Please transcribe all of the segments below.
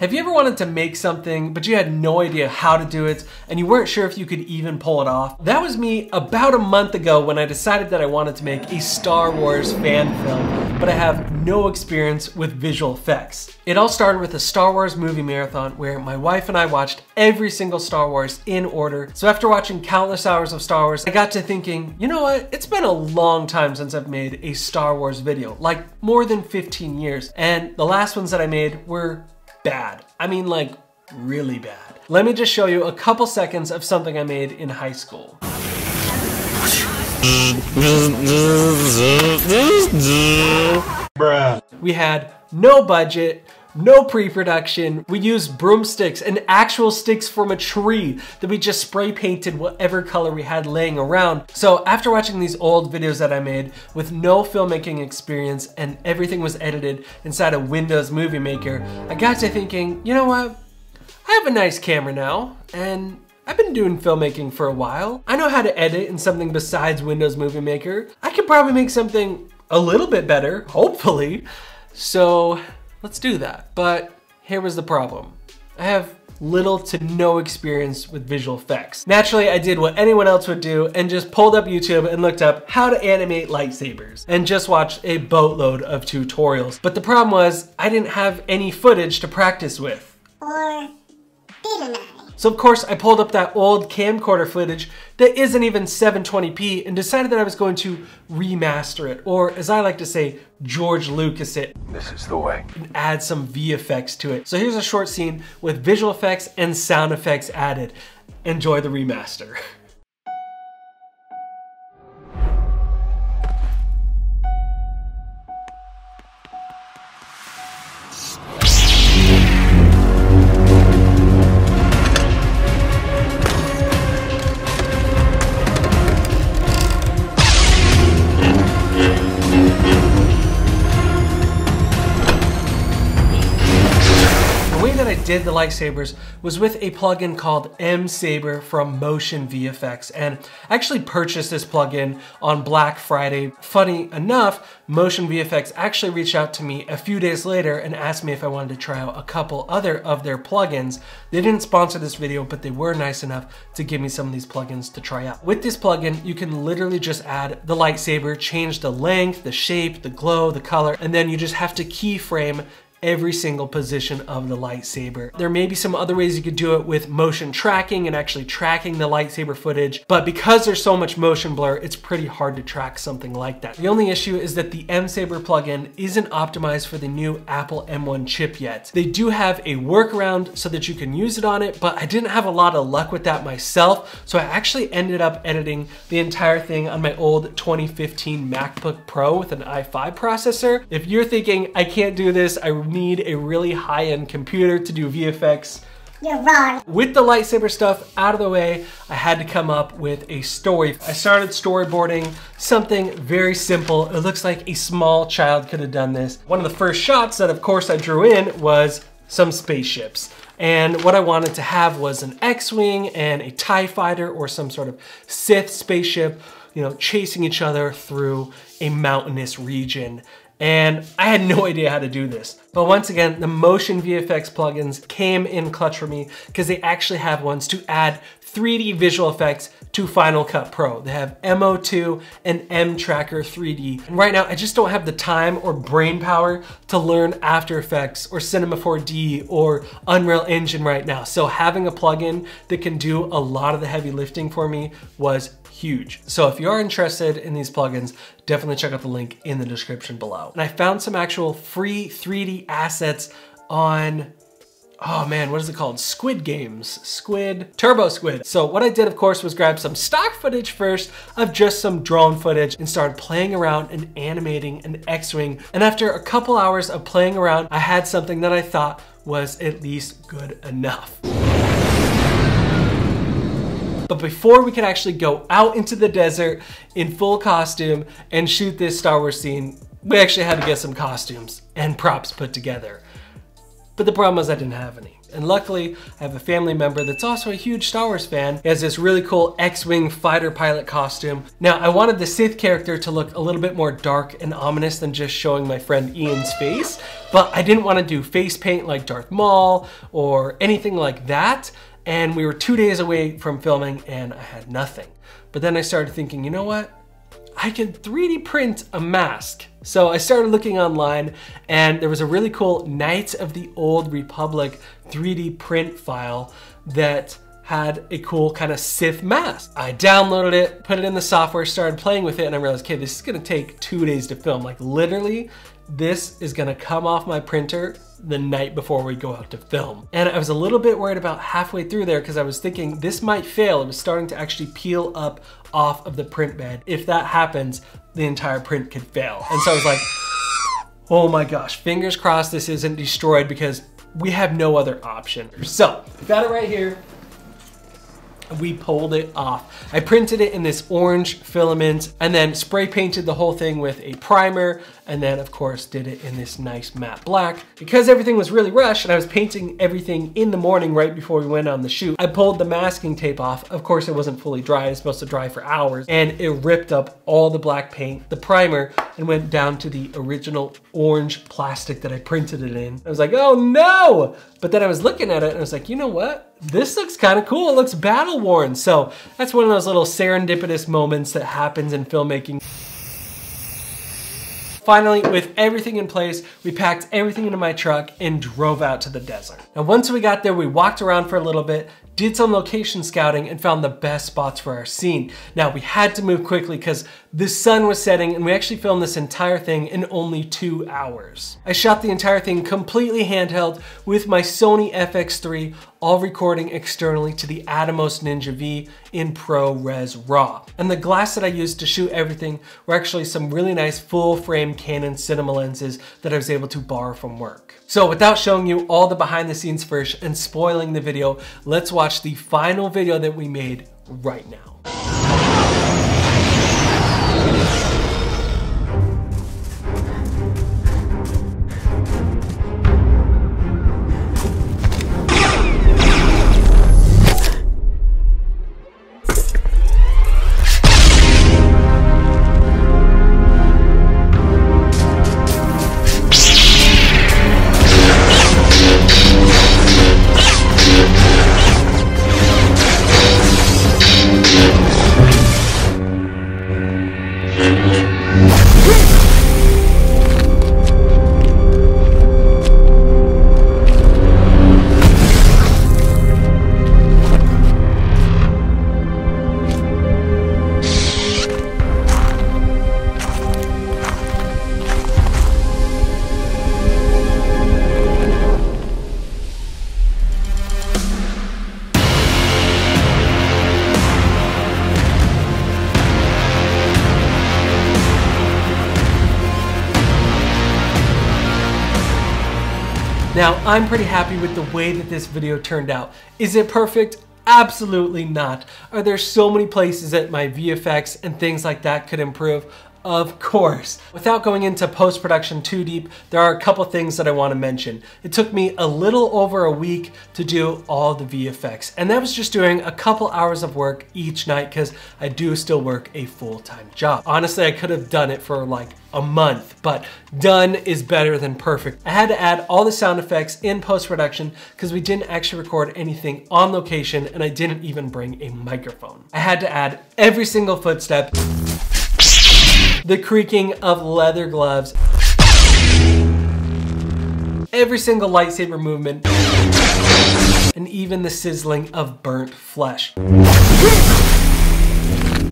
Have you ever wanted to make something, but you had no idea how to do it, and you weren't sure if you could even pull it off? That was me about a month ago when I decided that I wanted to make a Star Wars fan film, but I have no experience with visual effects. It all started with a Star Wars movie marathon where my wife and I watched every single Star Wars in order. So after watching countless hours of Star Wars, I got to thinking, you know what? It's been a long time since I've made a Star Wars video, like more than 15 years. And the last ones that I made were bad. I mean, like really bad. Let me just show you a couple seconds of something I made in high school. Bruh. We had no budget, no pre-production. We used broomsticks and actual sticks from a tree that we just spray painted whatever color we had laying around. So after watching these old videos that I made with no filmmaking experience and everything was edited inside a Windows Movie Maker, I got to thinking, you know what? I have a nice camera now, and I've been doing filmmaking for a while. I know how to edit in something besides Windows Movie Maker. I could probably make something a little bit better, hopefully. So let's do that. But here was the problem. I have little to no experience with visual effects. Naturally, I did what anyone else would do and just pulled up YouTube and looked up how to animate lightsabers and just watched a boatload of tutorials. But the problem was I didn't have any footage to practice with. Or didn't I? So of course I pulled up that old camcorder footage that isn't even 720p and decided that I was going to remaster it, or as I like to say, George Lucas it. This is the way. And add some VFX to it. So here's a short scene with visual effects and sound effects added. Enjoy the remaster. Did the lightsabers was with a plugin called M-Saber from Motion VFX, and I actually purchased this plugin on Black Friday. Funny enough, Motion VFX actually reached out to me a few days later and asked me if I wanted to try out a couple other of their plugins. They didn't sponsor this video, but they were nice enough to give me some of these plugins to try out. With this plugin, you can literally just add the lightsaber, change the length, the shape, the glow, the color, and then you just have to keyframe every single position of the lightsaber. There may be some other ways you could do it with motion tracking and actually tracking the lightsaber footage, but because there's so much motion blur, it's pretty hard to track something like that. The only issue is that the M-Saber plugin isn't optimized for the new Apple M1 chip yet. They do have a workaround so that you can use it on it, but I didn't have a lot of luck with that myself, so I actually ended up editing the entire thing on my old 2015 MacBook Pro with an i5 processor. If you're thinking, I can't do this, I need a really high-end computer to do VFX, You're wrong. with the lightsaber stuff out of the way, I had to come up with a story. I started storyboarding something very simple. It looks like a small child could have done this. One of the first shots that of course I drew in was some spaceships. And what I wanted to have was an X-Wing and a TIE fighter or some sort of Sith spaceship, you know, chasing each other through a mountainous region. And I had no idea how to do this. But once again, the Motion VFX plugins came in clutch for me because they actually have ones to add 3D visual effects to Final Cut Pro. They have MO2 and M-Tracker 3D. And right now, I just don't have the time or brain power to learn After Effects or Cinema 4D or Unreal Engine right now. So having a plugin that can do a lot of the heavy lifting for me was huge. So if you are interested in these plugins, definitely check out the link in the description below. And I found some actual free 3D assets on, oh man, what is it called? Squid Games, Turbo Squid. So what I did, of course, was grab some stock footage first of just some drone footage and started playing around and animating an X-Wing. And after a couple hours of playing around, I had something that I thought was at least good enough. But before we could actually go out into the desert in full costume and shoot this Star Wars scene, we actually had to get some costumes and props put together. But the problem was I didn't have any. And luckily, I have a family member that's also a huge Star Wars fan. He has this really cool X-Wing fighter pilot costume. Now, I wanted the Sith character to look a little bit more dark and ominous than just showing my friend Ian's face, but I didn't want to do face paint like Darth Maul or anything like that. And we were 2 days away from filming and I had nothing. But then I started thinking, you know what? I can 3D print a mask. So I started looking online and there was a really cool Knights of the Old Republic 3D print file that had a cool kind of Sith mask. I downloaded it, put it in the software, started playing with it, and I realized, okay, this is gonna take 2 days to film. Like literally, this is gonna come off my printer the night before we go out to film. And I was a little bit worried about halfway through there because I was thinking this might fail. It was starting to actually peel up off of the print bed. If that happens, the entire print could fail. And so I was like, oh my gosh, fingers crossed this isn't destroyed because we have no other option. So, got it right here. We pulled it off. I printed it in this orange filament and then spray painted the whole thing with a primer, and then of course did it in this nice matte black. Because everything was really rushed and I was painting everything in the morning right before we went on the shoot, I pulled the masking tape off. Of course it wasn't fully dry, it's supposed to dry for hours, and it ripped up all the black paint, the primer, and went down to the original orange plastic that I printed it in. I was like, oh no! But then I was looking at it and I was like, you know what? This looks kind of cool. It looks battle worn. So that's one of those little serendipitous moments that happens in filmmaking. Finally, with everything in place, we packed everything into my truck and drove out to the desert. Now, once we got there, we walked around for a little bit, did some location scouting, and found the best spots for our scene. Now, we had to move quickly because the sun was setting and we actually filmed this entire thing in only 2 hours. I shot the entire thing completely handheld with my Sony FX3, all recording externally to the Atomos Ninja V in ProRes RAW. And the glass that I used to shoot everything were actually some really nice full frame Canon Cinema lenses that I was able to borrow from work. So without showing you all the behind the scenes first and spoiling the video, let's watch the final video that we made right now. Now, I'm pretty happy with the way that this video turned out. Is it perfect? Absolutely not. Are there so many places that my VFX and things like that could improve? Of course. Without going into post-production too deep, there are a couple things that I want to mention. It took me a little over a week to do all the VFX, and that was just doing a couple hours of work each night because I do still work a full-time job. Honestly, I could have done it for like a month, but done is better than perfect. I had to add all the sound effects in post-production because we didn't actually record anything on location and I didn't even bring a microphone. I had to add every single footstep, the creaking of leather gloves, every single lightsaber movement, and even the sizzling of burnt flesh.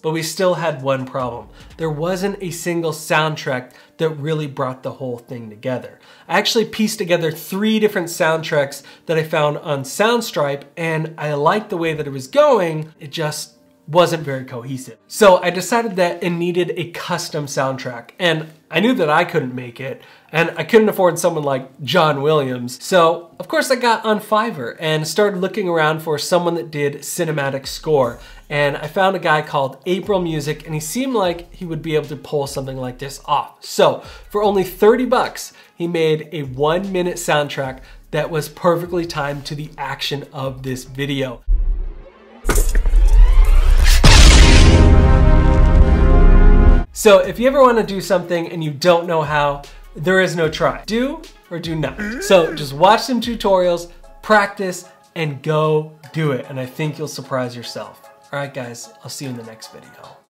But we still had one problem. There wasn't a single soundtrack that really brought the whole thing together. I actually pieced together 3 different soundtracks that I found on Soundstripe, and I liked the way that it was going. It just wasn't very cohesive. So I decided that it needed a custom soundtrack, and I knew that I couldn't make it, and I couldn't afford someone like John Williams. So of course I got on Fiverr and started looking around for someone that did cinematic score. And I found a guy called April Music, and he seemed like he would be able to pull something like this off. So for only 30 bucks, he made a 1-minute soundtrack that was perfectly timed to the action of this video. So if you ever want to do something and you don't know how, there is no try. Do or do not. So just watch some tutorials, practice, and go do it. And I think you'll surprise yourself. All right, guys, I'll see you in the next video.